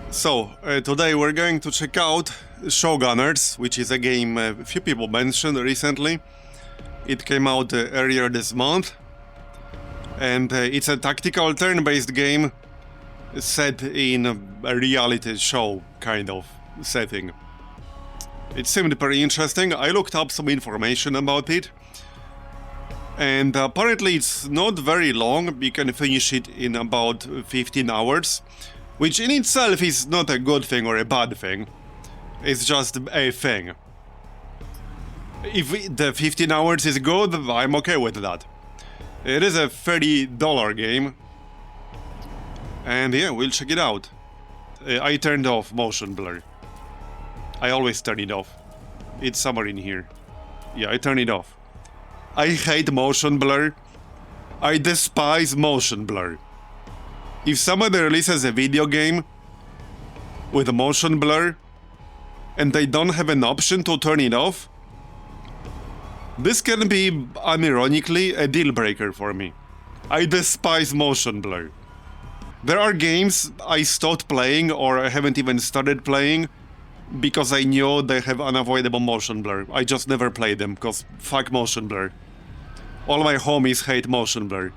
So, today we're going to check out Showgunners, which is a game a few people mentioned recently. It came out earlier this month, and it's a tactical turn-based game set in a reality show kind of setting. It seemed very interesting. I looked up some information about it, and apparently it's not very long. You can finish it in about 15 hours. Which in itself is not a good thing or a bad thing. It's just a thing. If the 15 hours is good, I'm okay with that. It is a $30 game. And yeah, we'll check it out. I turned off motion blur. I always turn it off. It's somewhere in here. Yeah, I turn it off. I hate motion blur. I despise motion blur. If somebody releases a video game with a motion blur and they don't have an option to turn it off, this can be unironically a deal breaker for me. I despise motion blur. There are games I stopped playing or I haven't even started playing because I knew they have unavoidable motion blur. I just never played them because fuck motion blur. All my homies hate motion blur.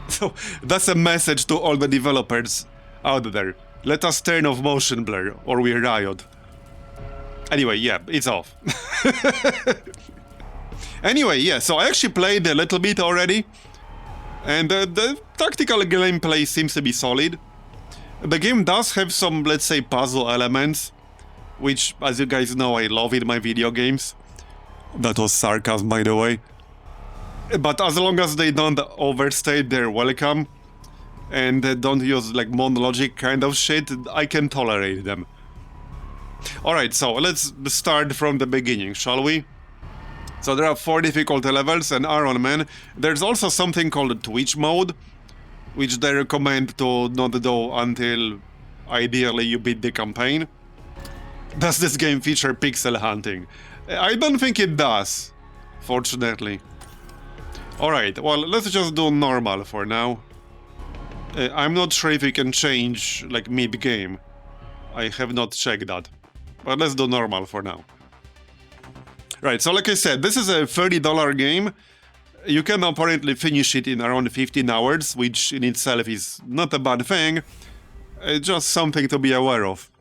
So that's a message to all the developers out there. Let us turn off motion blur or we riot. Anyway, yeah, it's off. Anyway, yeah, so I actually played a little bit already. And the tactical gameplay seems to be solid. The game does have some, let's say, puzzle elements, which, as you guys know, I love in my video games. That was sarcasm, by the way. But as long as they don't overstate their welcome and don't use like monologic kind of shit, I can tolerate them. Alright, so let's start from the beginning, shall we? So there are 4 difficulty levels and Iron Man. There's also something called Twitch mode, which they recommend to not do until ideally you beat the campaign. Does this game feature pixel hunting? I don't think it does, fortunately. Alright, well, let's just do normal for now. I'm not sure if you can change, like, mid-game. I have not checked that. But let's do normal for now. Right, so like I said, this is a $30 game. You can apparently finish it in around 15 hours, which in itself is not a bad thing. Just something to be aware of.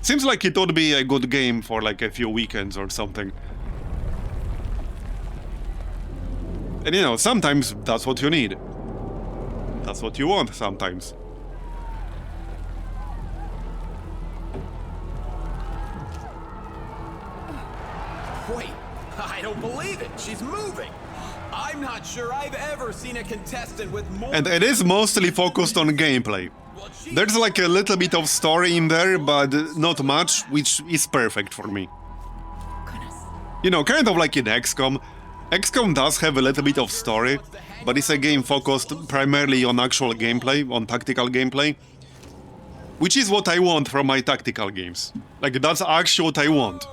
Seems like it would be a good game for like a few weekends or something. And you know, sometimes that's what you need. That's what you want sometimes. Wait, I don't believe it. She's moving. I'm not sure I've ever seen a contestant with more... And it is mostly focused on gameplay. There's like a little bit of story in there, but not much, which is perfect for me. You know, kind of like in XCOM. XCOM does have a little bit of story, but it's a game focused primarily on actual gameplay, on tactical gameplay. Which is what I want from my tactical games. Like, that's actually what I want.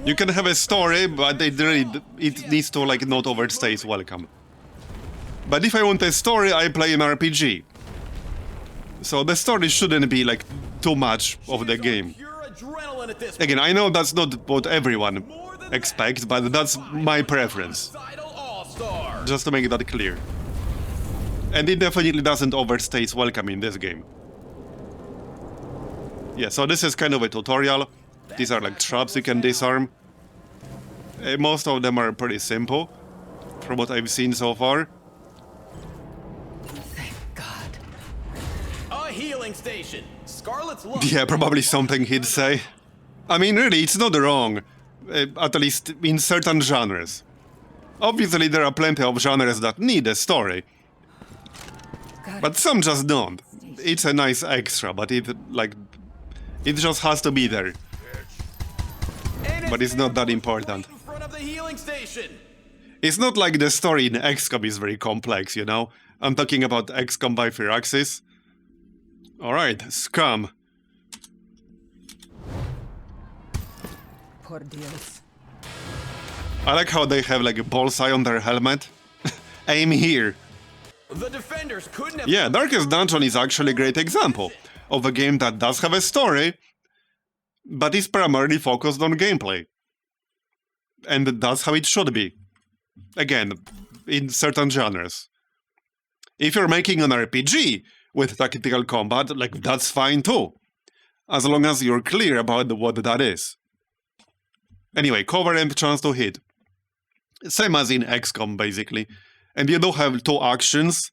You can have a story, but it needs to, like, not overstay its welcome. But if I want a story, I play an RPG. So the story shouldn't be, like, too much of the game. Again, I know that's not what everyone expects, but that's my preference. Just to make that clear. And it definitely doesn't overstay its welcome in this game. Yeah, so this is kind of a tutorial. These are like traps you can disarm. Most of them are pretty simple, from what I've seen so far. Thank God. A healing station. Scarlet's luck. Yeah, probably something he'd say. I mean, really, it's not wrong. At least in certain genres. Obviously, there are plenty of genres that need a story. But some just don't. It's a nice extra, but it just has to be there. But it's not that important. It's not like the story in XCOM is very complex, you know? I'm talking about XCOM by Firaxis. Alright, Scum. Por Dios. I like how they have like a bullseye on their helmet. Aim here. The defenders couldn't have... Yeah, Darkest Dungeon is actually a great example of a game that does have a story, but is primarily focused on gameplay. And that's how it should be. Again, in certain genres. If you're making an RPG with tactical combat, like, that's fine too. As long as you're clear about what that is. Anyway, cover and chance to hit. Same as in XCOM, basically. And you do have two actions,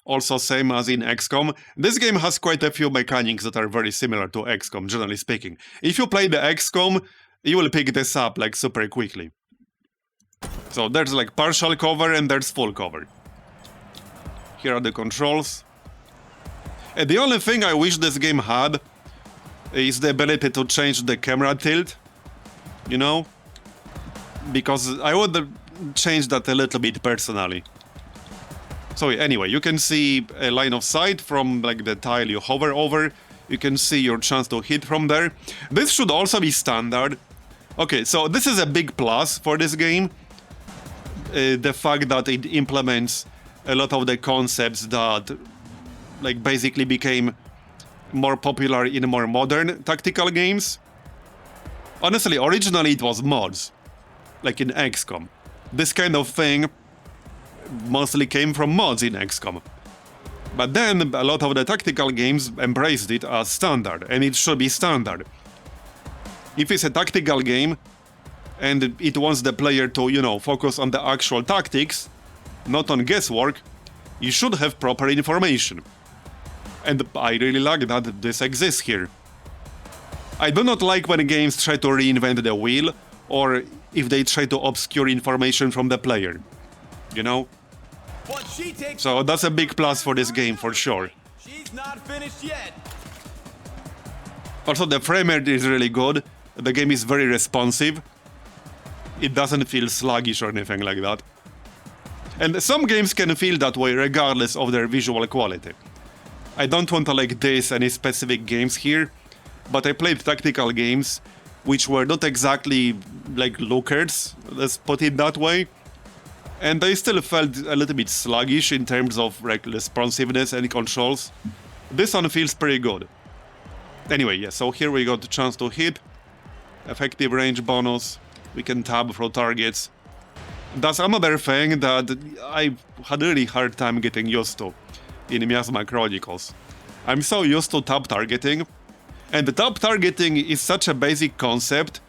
also same as in XCOM. This game has quite a few mechanics that are very similar to XCOM, generally speaking. If you play the XCOM, you will pick this up, like, super quickly. So there's, like, partial cover and there's full cover. Here are the controls. And the only thing I wish this game had is the ability to change the camera tilt, you know? Because I would change that a little bit personally. So anyway, you can see a line of sight from, like, the tile you hover over. You can see your chance to hit from there. This should also be standard. Okay, so this is a big plus for this game. The fact that it implements a lot of the concepts that, like, basically became more popular in more modern tactical games. Honestly, originally it was mods, like in XCOM. This kind of thing mostly came from mods in XCOM. But then a lot of the tactical games embraced it as standard, and it should be standard. If it's a tactical game, and it wants the player to, you know, focus on the actual tactics, not on guesswork, you should have proper information. And I really like that this exists here. I do not like when games try to reinvent the wheel, or if they try to obscure information from the player. You know? So that's a big plus for this game, for sure. She's not finished yet. Also, the frame rate is really good. The game is very responsive. It doesn't feel sluggish or anything like that. And some games can feel that way regardless of their visual quality. I don't want to, like, diss any specific games here, but I played tactical games which were not exactly, like, lookers, let's put it that way. And they still felt a little bit sluggish in terms of, like, responsiveness and controls. This one feels pretty good. Anyway, yeah, so here we got the chance to hit. Effective range bonus. We can tab for targets. That's another thing that I had a really hard time getting used to in Miasma Chronicles. I'm so used to tab targeting, and the tab targeting is such a basic concept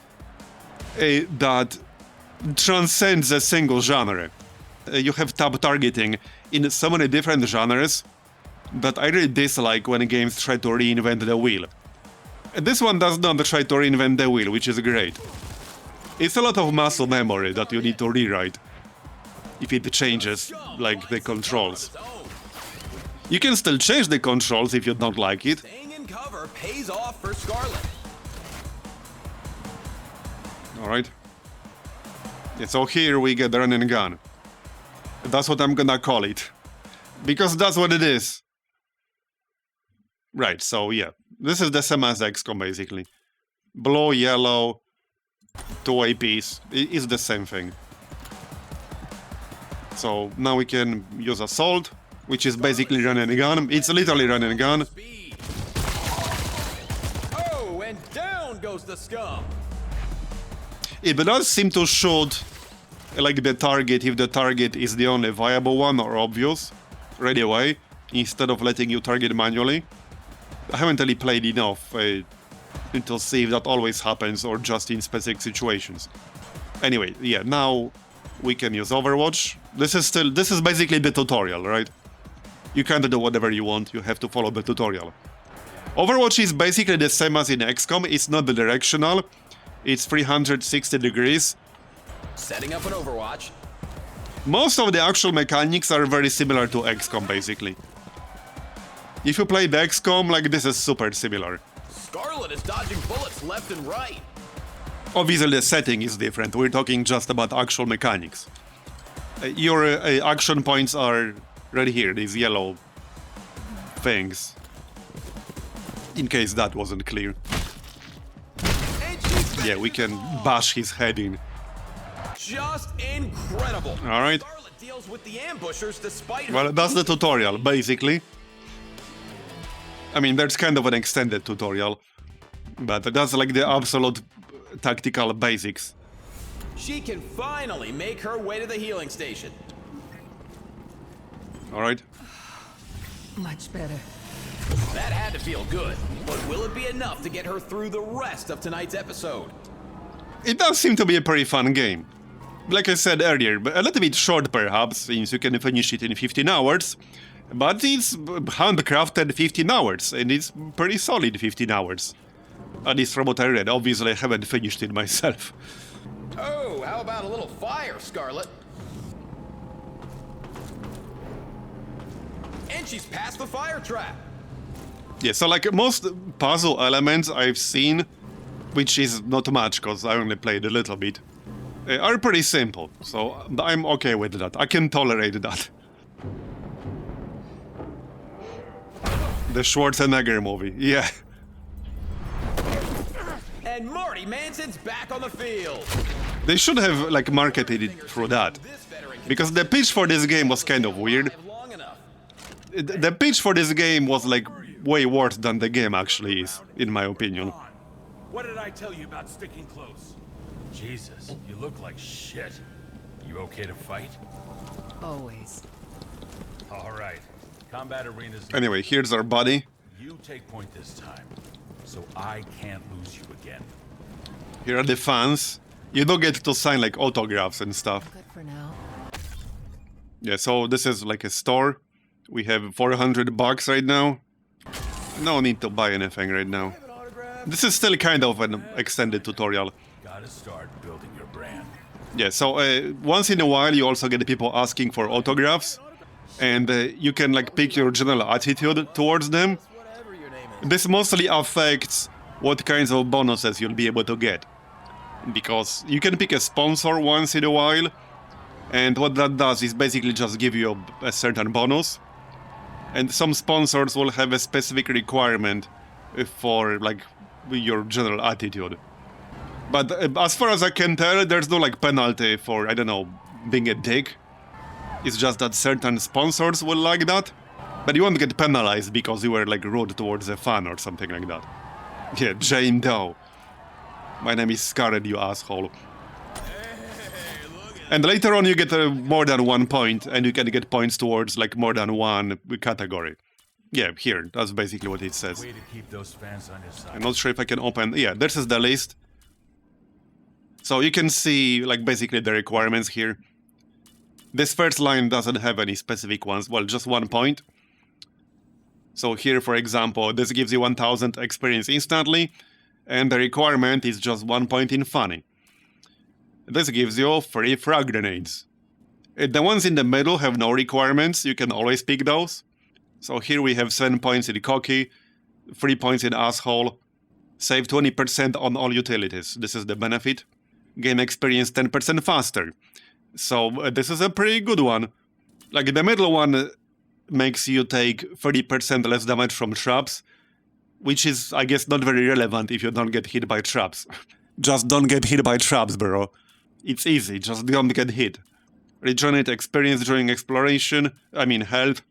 that transcends a single genre. You have tab targeting in so many different genres that I really dislike when games try to reinvent the wheel. And this one does not try to reinvent the wheel, which is great. It's a lot of muscle memory that you need to rewrite if it changes, like, the controls. You can still change the controls if you don't like it. Staying in cover pays off for Scarlet. Alright. Yeah, so here we get the run and gun. That's what I'm gonna call it. Because that's what it is. Right, so yeah. This is the same as XCOM, basically. Blue, yellow, 2 APs. It's the same thing. So now we can use Assault, which is basically run and gun. It's literally run and gun. Oh, and down goes the scum. It does seem to shoot, like, the target if the target is the only viable one or obvious right away, instead of letting you target manually. I haven't really played enough to see if that always happens or just in specific situations. Anyway, yeah, now we can use Overwatch. This is basically the tutorial, right? You can't do whatever you want, you have to follow the tutorial. Overwatch is basically the same as in XCOM. It's not directional, it's 360 degrees. Setting up an Overwatch. Most of the actual mechanics are very similar to XCOM, basically. If you play the XCOM, like, this is super similar. Scarlet is dodging bullets left and right. Obviously the setting is different, we're talking just about actual mechanics. Your action points are right here, these yellow things. In case that wasn't clear. Yeah, we can bash his head in. Just incredible. Alright. Scarlet deals with the ambushers despite Well, that's the tutorial, basically. I mean, there's kind of an extended tutorial, but that's like the absolute tactical basics. She can finally make her way to the healing station. All right. Much better. That had to feel good, but will it be enough to get her through the rest of tonight's episode? It does seem to be a pretty fun game. Like I said earlier, a little bit short perhaps, since you can finish it in 15 hours, but it's handcrafted 15 hours, and it's pretty solid 15 hours. At least from what I read. Obviously I haven't finished it myself. Oh, how about a little fire, Scarlet? And she's past the fire trap. Yeah, so like most puzzle elements I've seen, which is not much because I only played a little bit, are pretty simple, so I'm okay with that. I can tolerate that. The Schwarzenegger movie, yeah. And Marty Manson's back on the field. They should have like marketed it through that, because the pitch for this game was kind of weird. The pitch for this game was like way worse than the game actually is, in my opinion. What did I tell you about sticking close? Jesus, you look like shit. You okay to fight? Always. All right. Combat arenas. Anyway, here's our buddy. You take point this time, so I can't lose you again. Here are the fans. You don't get to sign like autographs and stuff. Good for now. Yeah, so this is like a store. We have $400 right now. No need to buy anything right now. This is still kind of an extended tutorial. Gotta start building your brand. Yeah, so once in a while you also get people asking for autographs, and you can like pick your general attitude towards them. This mostly affects what kinds of bonuses you'll be able to get, because you can pick a sponsor once in a while, and what that does is basically just give you a certain bonus, and some sponsors will have a specific requirement for like your general attitude. But as far as I can tell, there's no like penalty for, I don't know, being a dick. It's just that certain sponsors will like that, but you won't get penalized because you were like rude towards a fan or something like that. Yeah, Jane Doe. My name is Scarlet, you asshole. And later on you get more than 1 point, and you can get points towards like more than one category. Yeah, here, that's basically what it says. Way to keep those fans on your side. I'm not sure if I can open... Yeah, this is the list. So you can see like basically the requirements here. This first line doesn't have any specific ones, well, just 1 point. So here, for example, this gives you 1000 experience instantly, and the requirement is just 1 point in funny. This gives you 3 frag grenades. The ones in the middle have no requirements, you can always pick those. So here we have 7 points in cocky, 3 points in asshole, save 20% on all utilities. This is the benefit. Gain experience 10% faster. So this is a pretty good one. Like the middle one makes you take 30% less damage from traps, which is, I guess, not very relevant if you don't get hit by traps. Just don't get hit by traps, bro. It's easy, just don't get hit. Regenerate experience during exploration, health.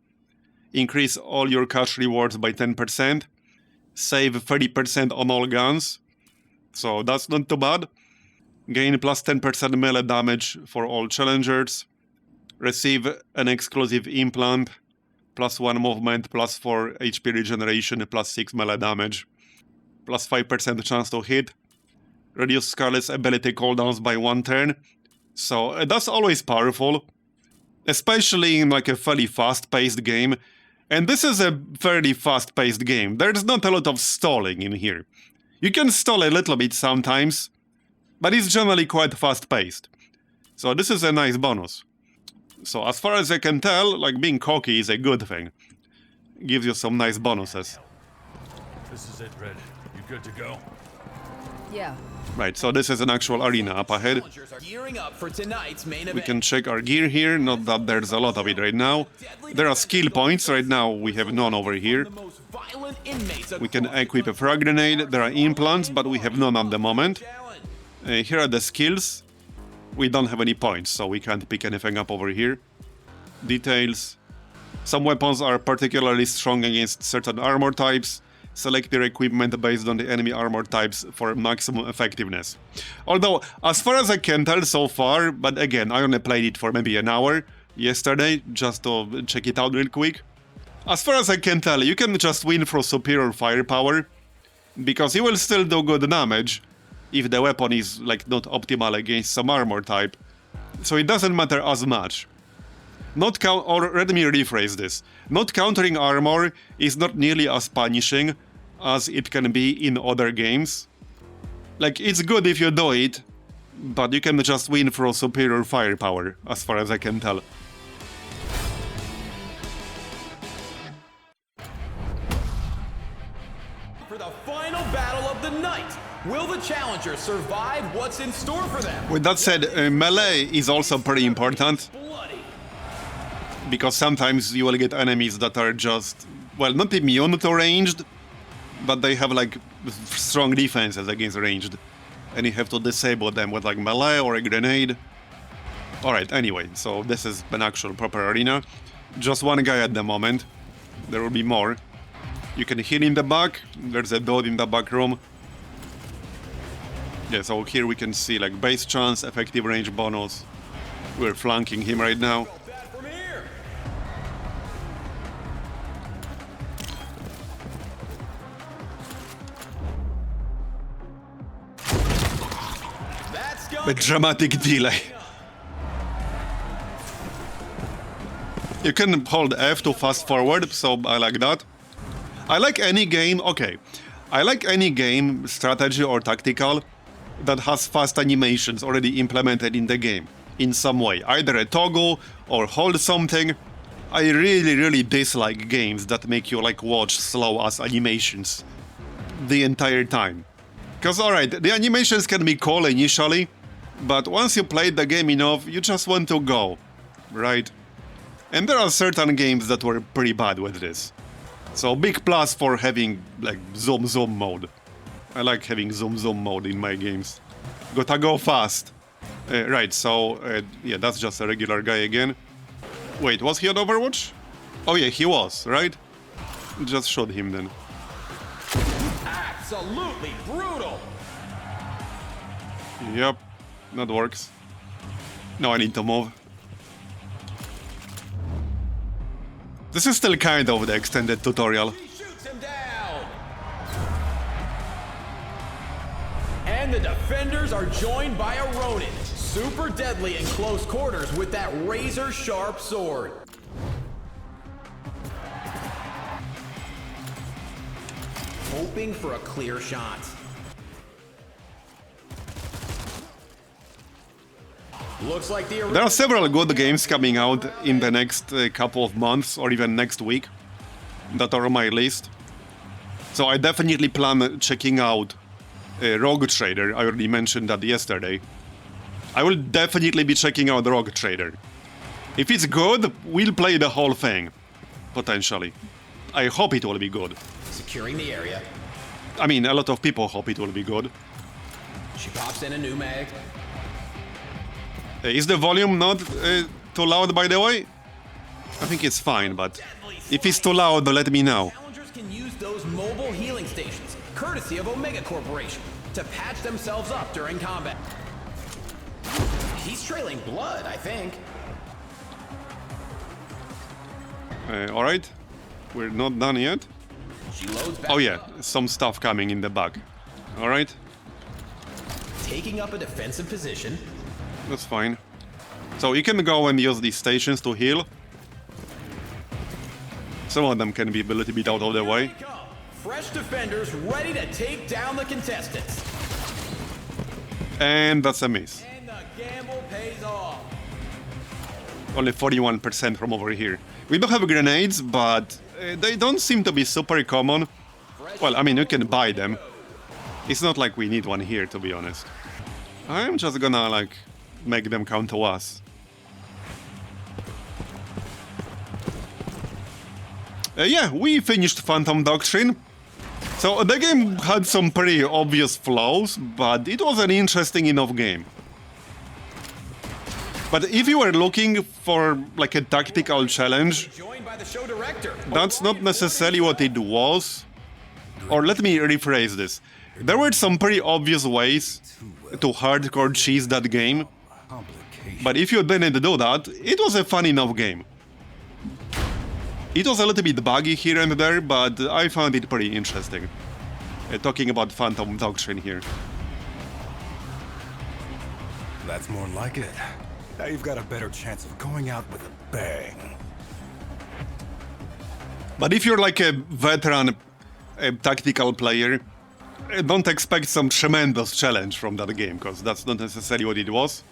Increase all your cash rewards by 10%. Save 30% on all guns. So that's not too bad. Gain plus 10% melee damage for all challengers. Receive an exclusive implant. Plus 1 movement, plus 4 HP regeneration, plus 6 melee damage. Plus 5% chance to hit. Reduce Scarlet's ability cooldowns by 1 turn. So that's always powerful. Especially in like a fairly fast-paced game. And this is a fairly fast-paced game. There's not a lot of stalling in here. You can stall a little bit sometimes, but it's generally quite fast-paced. So this is a nice bonus. So as far as I can tell, like being cocky is a good thing. Gives you some nice bonuses. This is it, Red. You good to go? Yeah. Right, so this is an actual arena up ahead. Challengers are gearing up for tonight's main We event. can check our gear here, not that there's a lot of it right now. There are skill points, right now we have none over here. The most violent inmates We can across equip the a frag grenade, there are implants, but we have none at the moment. challenge. Here are the skills. We don't have any points, so we can't pick anything up over here. Details. Some weapons are particularly strong against certain armor types. Select your equipment based on the enemy armor types for maximum effectiveness. Although, as far as I can tell so far, but again, I only played it for maybe an hour yesterday, just to check it out real quick. As far as I can tell, you can just win for superior firepower, because you will still do good damage if the weapon is like not optimal against some armor type. So it doesn't matter as much. Or let me rephrase this. Not countering armor is not nearly as punishing as it can be in other games. Like, it's good if you do it, but you can just win for superior firepower, as far as I can tell. For the final battle of the night, will the challengers survive what's in store for them? With that said, melee is also pretty important, Bloody. because sometimes you will get enemies that are just, well, not immune to ranged, but they have like strong defenses against ranged, and you have to disable them with like melee or a grenade. Alright, anyway, so this is an actual proper arena. Just one guy at the moment. There will be more. You can heal in the back. There's a dude in the back room. Yeah, so here we can see like base chance, effective range bonus. We're flanking him right now. Bad from here. That's A dramatic delay. You can hold F to fast forward, so I like that. I like any game, okay. I like any game, strategy or tactical, that has fast animations already implemented in the game, in some way. Either a toggle or hold something. I really dislike games that make you like watch slow-ass animations the entire time. Because alright, the animations can be cool initially, but once you played the game enough, you just want to go, right? And there are certain games that were pretty bad with this. So big plus for having like zoom mode. I like having zoom mode in my games. Gotta go fast. Right, so yeah, that's just a regular guy again. Wait, was he on Overwatch? Oh yeah, he was, right? Just shot him then. absolutely brutal. Yep, that works. Now I need to move. This is still kind of the extended tutorial. He shoots him down. And the defenders are joined by a Ronin. Super deadly in close quarters with that razor-sharp sword. Hoping for a clear shot. Looks like the There are several good games coming out in the next couple of months or even next week that are on my list. So I definitely plan checking out Rogue Trader. I already mentioned that yesterday. I will definitely be checking out Rogue Trader. If it's good, we'll play the whole thing. Potentially. I hope it will be good. securing the area. I mean, a lot of people hope it will be good. She pops in a new mag. Is the volume not too loud, by the way? I think it's fine, but if it's too loud, let me know. Challengers can use those mobile healing stations, courtesy of Omega Corporation, to patch themselves up during combat. He's trailing blood, I think. Alright, we're not done yet. She loads back Oh yeah, up, some stuff coming in the back. Alright, taking up a defensive position. that's fine. So you can go and use these stations to heal. Some of them can be a little bit out of the way. Here they come. Fresh defenders ready to take down the contestants. And that's a miss. And the gamble pays off. Only 41% from over here. We don't have grenades, but they don't seem to be super common. Well, I mean, you can buy them. It's not like we need one here, to be honest. I'm just gonna, like, make them count to us. Yeah, we finished Phantom Doctrine. So the game had some pretty obvious flaws, but it was an interesting enough game. But if you were looking for like a tactical challenge, Joined by the show director. that's not necessarily what it was. Or let me rephrase this. There were some pretty obvious ways to hardcore cheese that game. But if you didn't do that, it was a fun enough game. It was a little bit buggy here and there, but I found it pretty interesting. Talking about Phantom Doctrine here. That's more like it. Now you've got a better chance of going out with a bang. But if you're like a veteran, a tactical player, don't expect some tremendous challenge from that game, because that's not necessarily what it was.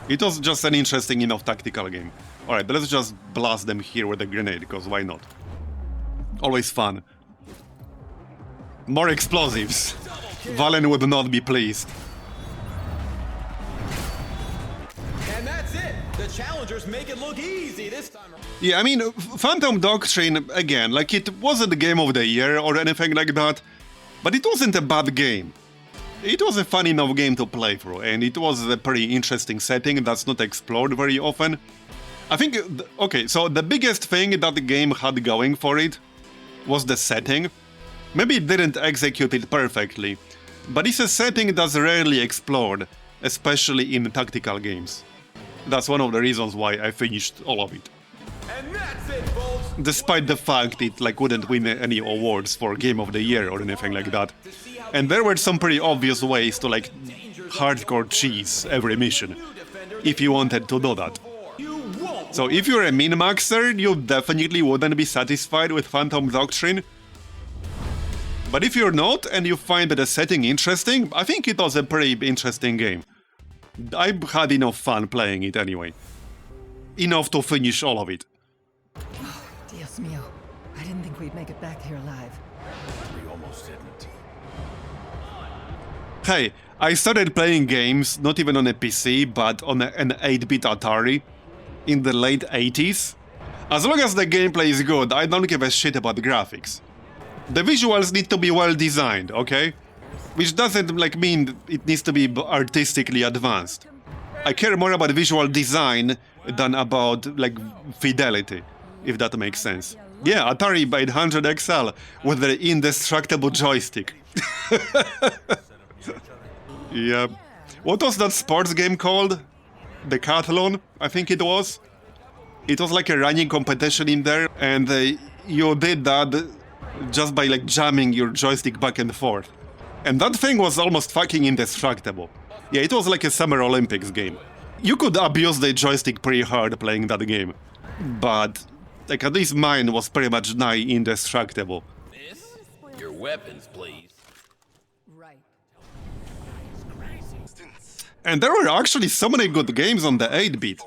It was just an interesting enough tactical game. Alright, let's just blast them here with a grenade, because why not? Always fun. More explosives. Valen would not be pleased. And that's it. The challengers make it look easy this time. Yeah, I mean, Phantom Doctrine, again, like it wasn't the game of the year or anything like that, but it wasn't a bad game. It was a fun enough game to play through, and it was a pretty interesting setting that's not explored very often. I think, okay, so the biggest thing that the game had going for it was the setting. Maybe it didn't execute it perfectly, but it's a setting that's rarely explored, especially in tactical games. That's one of the reasons why I finished all of it. And that's it, folks. Despite the fact it like wouldn't win any awards for Game of the Year or anything like that. And there were some pretty obvious ways to like hardcore cheese every mission, if you wanted to do that. So if you're a min-maxer, you definitely wouldn't be satisfied with Phantom Doctrine. But if you're not, and you find the setting interesting, I think it was a pretty interesting game. I had enough fun playing it anyway. Enough to finish all of it. Dios mío. I didn't think we'd make it back here alive. We almost didn't. Hey, I started playing games, not even on a PC, but on an 8-bit Atari in the late 80s. As long as the gameplay is good, I don't give a shit about the graphics. The visuals need to be well designed, okay? Which doesn't like mean it needs to be artistically advanced. I care more about visual design than about like fidelity, if that makes sense. Yeah, Atari 800 XL with the indestructible joystick. Yep. What was that sports game called? Decathlon, I think it was. It was like a running competition in there, and you did that just by like jamming your joystick back and forth. And that thing was almost fucking indestructible. Yeah, it was like a Summer Olympics game. You could abuse the joystick pretty hard playing that game, but like at least mine was pretty much nigh indestructible. Miss, your weapons, please. Right. And there were actually so many good games on the 8-bit,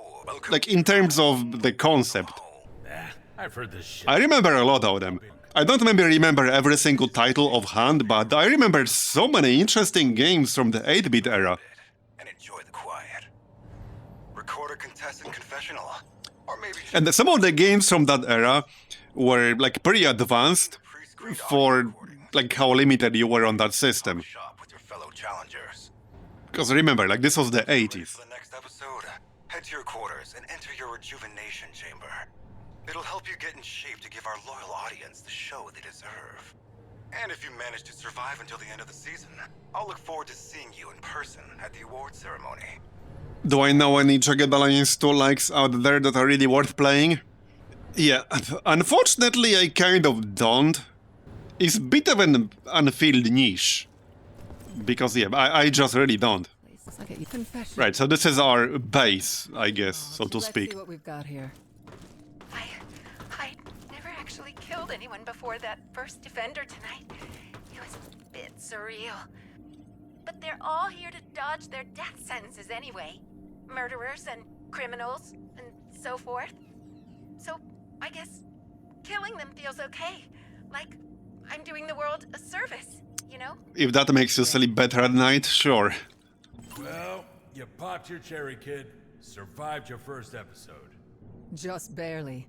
like in terms of the concept. I've heard this shit. I remember a lot of them. I don't remember every single title offhand, but I remember so many interesting games from the 8-bit era. And enjoy the quiet. Record a contestant confessional. Or maybe And some of the games from that era were like pretty advanced for like how limited you were on that system. shop with your fellow challengers. Because remember, like this was the 80s. For the next episode, head to your quarters and enter your rejuvenation chamber. It'll help you get in shape to give our loyal audience the show they deserve. And if you manage to survive until the end of the season, I'll look forward to seeing you in person at the award ceremony. Do I know any Jagged Alliance 2 likes out there that are really worth playing? Yeah, unfortunately I kind of don't. It's a bit of an unfilled niche. Because yeah, I just really don't. Looks like a confession. Right, so this is our base, I guess, so to Let's speak. see what we've got here. I never actually killed anyone before that first defender tonight. It was a bit surreal. But they're all here to dodge their death sentences anyway. Murderers and criminals and so forth. So I guess killing them feels okay. Like I'm doing the world a service, you know? If that makes you sleep better at night, sure. Well, you popped your cherry, kid. Survived your first episode. Just barely.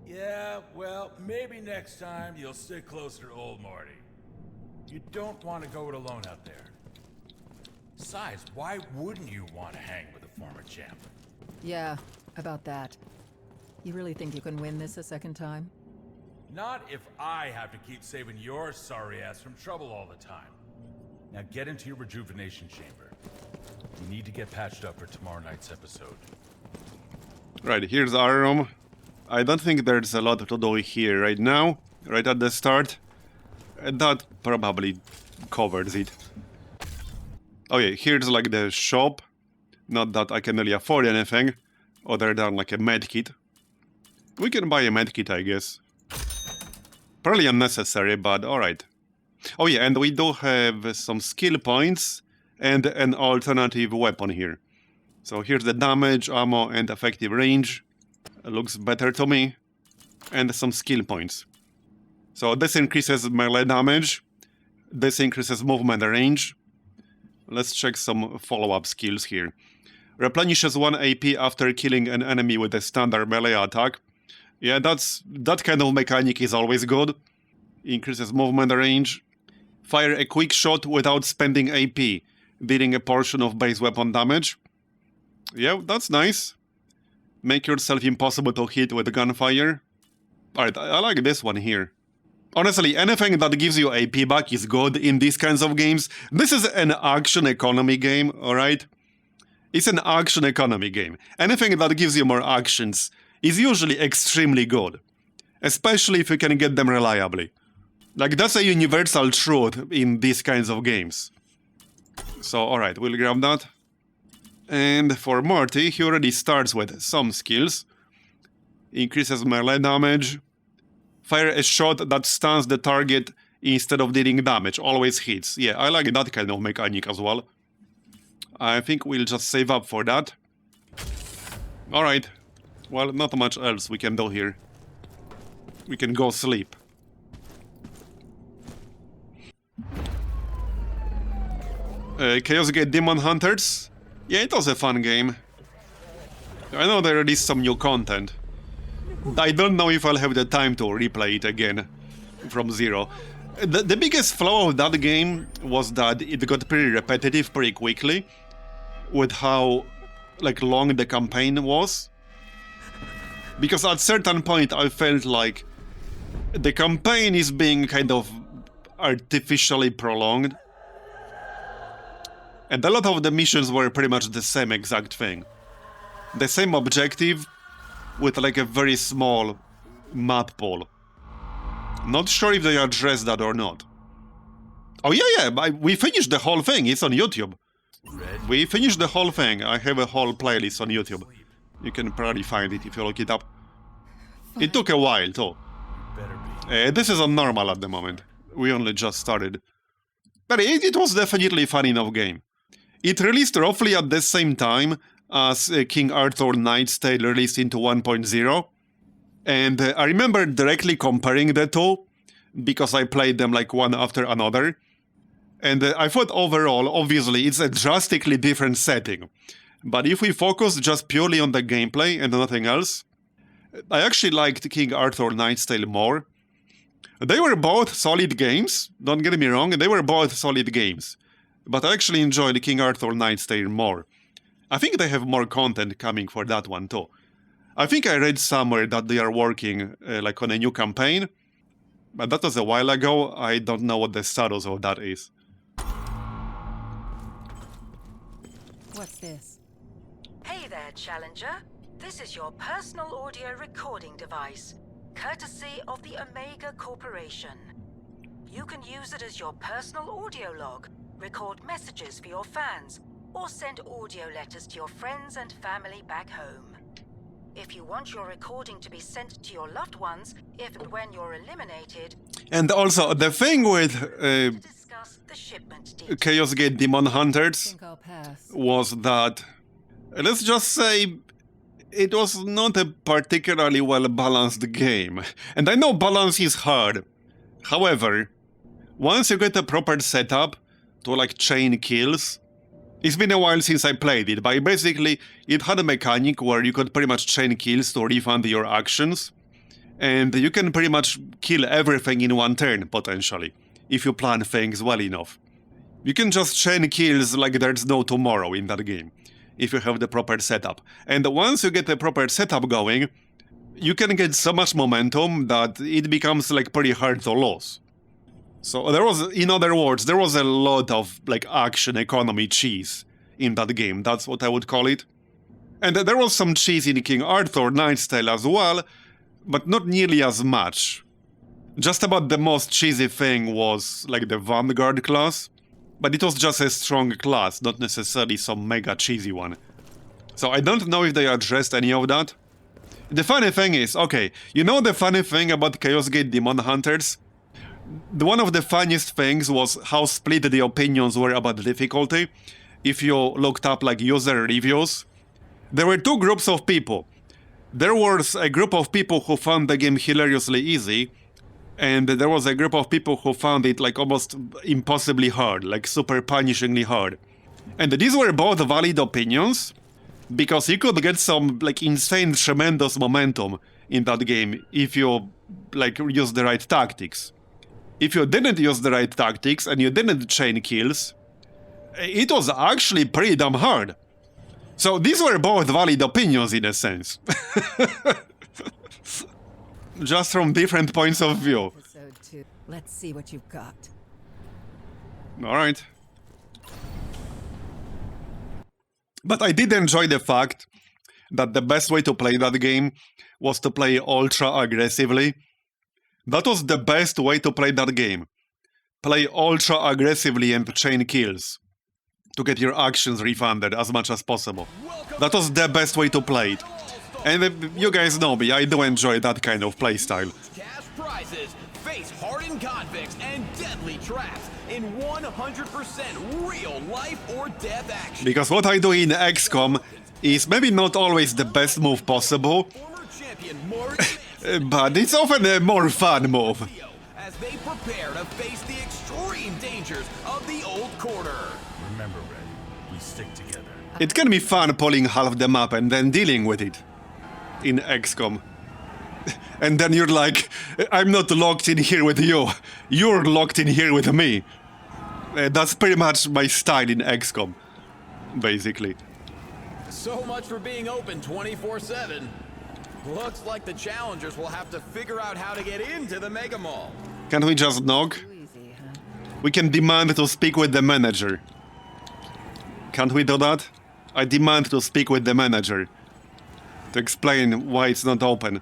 Yeah, well, maybe next time you'll stick closer to old Marty. You don't want to go it alone out there. Besides, why wouldn't you want to hang with a former champ? Yeah, about that. You really think you can win this a second time? Not if I have to keep saving your sorry ass from trouble all the time. Now get into your rejuvenation chamber. We need to get patched up for tomorrow night's episode. Right, here's our room. I don't think there's a lot to do here right now, right at the start. That probably covers it. Oh yeah, here's like the shop. Not that I can really afford anything, other than like a medkit. We can buy a medkit, I guess. Probably unnecessary, but alright. Oh yeah, and we do have some skill points and an alternative weapon here. So here's the damage, ammo, and effective range. Looks better to me. And some skill points. So this increases melee damage. This increases movement range. Let's check some follow-up skills here. Replenishes 1 AP after killing an enemy with a standard melee attack. Yeah, that kind of mechanic is always good. Increases movement range. Fire a quick shot without spending AP, dealing a portion of base weapon damage. Yeah, that's nice. Make yourself impossible to hit with gunfire. Alright, I like this one here. Honestly, anything that gives you AP back is good in these kinds of games. This is an action economy game, alright? It's an action economy game. Anything that gives you more actions is usually extremely good. Especially if you can get them reliably. Like, that's a universal truth in these kinds of games. So, alright, we'll grab that. And for Morty, he already starts with some skills. Increases melee damage. Fire a shot that stuns the target instead of dealing damage. Always hits. Yeah, I like that kind of mechanic as well. I think we'll just save up for that. Alright. Well, not much else we can do here. We can go sleep. Chaos Gate Demon Hunters. Yeah, it was a fun game. I know they released some new content. I don't know if I'll have the time to replay it again from zero. The biggest flaw of that game was that it got pretty repetitive pretty quickly with how like long the campaign was. Because at certain point I felt like the campaign is being kind of artificially prolonged. And a lot of the missions were pretty much the same exact thing. The same objective with like a very small map pool. Not sure if they addressed that or not. Oh yeah, we finished the whole thing, it's on YouTube. We finished the whole thing, I have a whole playlist on YouTube. You can probably find it if you look it up. It took a while too. This is on normal at the moment. We only just started. But it was definitely a fun enough game. It released roughly at the same time as King Arthur Knight's Tale released into 1.0. And I remember directly comparing the two, because I played them like one after another. And I thought overall, obviously, it's a drastically different setting. But if we focus just purely on the gameplay and nothing else, I actually liked King Arthur Knight's Tale more. They were both solid games, don't get me wrong, they were both solid games. But I actually enjoyed King Arthur Knight's Tale more. I think they have more content coming for that one too. I think I read somewhere that they are working like on a new campaign. But that was a while ago, I don't know what the status of that is. What's this? Hey there, Challenger. This is your personal audio recording device, courtesy of the Omega Corporation. You can use it as your personal audio log, record messages for your fans, or send audio letters to your friends and family back home. If you want your recording to be sent to your loved ones, if and when you're eliminated... And also, the thing with discuss the shipment details. Chaos Gate Demon I Hunters think I'll pass. was that, let's just say, it was not a particularly well-balanced game. And I know balance is hard. However, once you get a proper setup to like chain kills, it's been a while since I played it, but basically it had a mechanic where you could pretty much chain kills to refund your actions. And you can pretty much kill everything in one turn, potentially, if you plan things well enough. You can just chain kills like there's no tomorrow in that game. if you have the proper setup. And once you get the proper setup going, you can get so much momentum that it becomes like pretty hard to lose. So there was, in other words, there was a lot of like action economy cheese in that game. That's what I would call it. And there was some cheese in King Arthur Knight's Tale as well, but not nearly as much. Just about the most cheesy thing was like the Vanguard class, but it was just a strong class, not necessarily some mega cheesy one. So I don't know if they addressed any of that. The funny thing is, okay, you know the funny thing about Chaos Gate Demon Hunters? One of the funniest things was how split the opinions were about the difficulty. If you looked up like user reviews, there were two groups of people. There was a group of people who found the game hilariously easy, and there was a group of people who found it like almost impossibly hard, like super punishingly hard. And these were both valid opinions, because you could get some like insane, tremendous momentum in that game if you like use the right tactics. If you didn't use the right tactics and you didn't chain kills, it was actually pretty damn hard. So these were both valid opinions in a sense. Just from different points of view. Episode 2. Let's see what you've got. Alright. But I did enjoy the fact that the best way to play that game was to play ultra aggressively. That was the best way to play that game. Play ultra aggressively and chain kills to get your actions refunded as much as possible. That was the best way to play it. And you guys know me, I do enjoy that kind of playstyle. Cash prizes, face hardened convicts, and deadly traps in 100% real life or death action. Because what I do in XCOM is maybe not always the best move possible, Former champion Mark but it's often a more fun move. as they prepare to face the extreme dangers of the Old Quarter. Remember, Red, we stick together. It can be fun pulling half the map and then dealing with it in XCOM. And then you're like, I'm not locked in here with you, you're locked in here with me. That's pretty much my style in XCOM, basically. So much for being open 24/7. Looks like the challengers will have to figure out how to get into the Mega Mall. Can't we just knock? Too easy, huh? We can demand to speak with the manager. Can't we do that? I demand to speak with the manager to explain why it's not open.